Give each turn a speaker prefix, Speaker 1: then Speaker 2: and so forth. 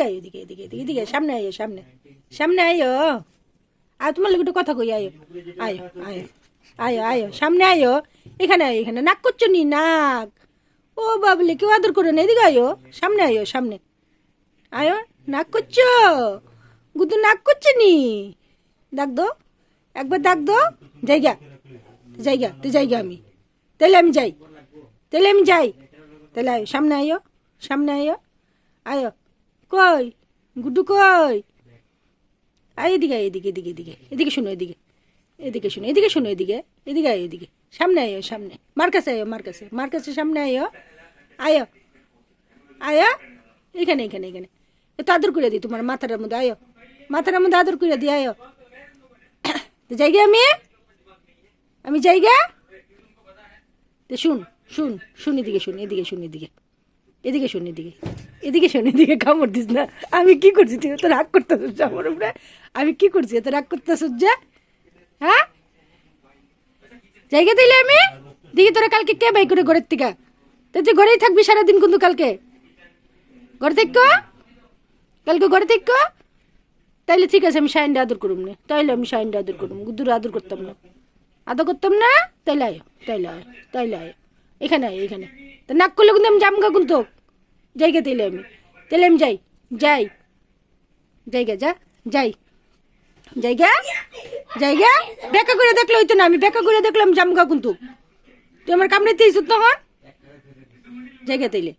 Speaker 1: আয় এদিকে এদিকে এদিকে এদিকে সামনে আয় সামনে সামনে আয়ো আর তোমার লোক একটু কথা কই আয়ো আয়ো আয়ো আয়ো আয়ো সামনে আয়ো এখানে আয়ো এখানে নাক করছো নি নাক ও বাবলে কেউ আদর করে না এদিকে আয়ো সামনে আয়ো নাক করছো গুদু নাক করছে নি ডাক দো একবার ডাক দো জায়গা জায়গা তুই জায়গা আমি তাহলে আমি যাই তাহলে আয়ো সামনে আয়ো আয়ো কই গুড্ডু কই আয় এদিকে এদিকে এদিকে এদিকে এদিকে শোনো এদিকে এদিকে শোনো এদিকে শোনো এদিকে এদিকে আয়ো এদিকে সামনে আয়ো সামনে মার কাছে সামনে আয়ো আয়ো এখানে এখানে এখানে একটু আদর করে দিই তোমার মাথাটার মধ্যে আয়ো মাথাটার মধ্যে আদর করে দিই আয়ো জায়গা আমি জায়গা তো শুন এদিকে শোন এদিকে কামড় দিস না আমি কি করছি তুই তো রাগ করতেছিস আমার উপরে আমি কি করছি এত রাগ করতেছিস যে হ্যাঁ জায়গা দিলে আমি দেখি তোরা কালকে কে বাই করে ঘরের থেকে তুই ঘরেই থাকবি সারাদিন কিন্তু কালকে ঘরে থাকো তাইলে ঠিক আছে আমি শাইনটা আদর করুম না গুদ্দুর আদর করতাম না তাইলে আয় এখানে তা নাক করলে কিন্তু আমি জামগা কিন্তু জায়গা তাইলে আমি যাই জায়গা বেকা করে দেখলে হইতো না আমি বেকা করে দেখলাম জামগা কিন্তু তুই আমার কামড়ে দিয়েছ তখন জায়গা তাইলে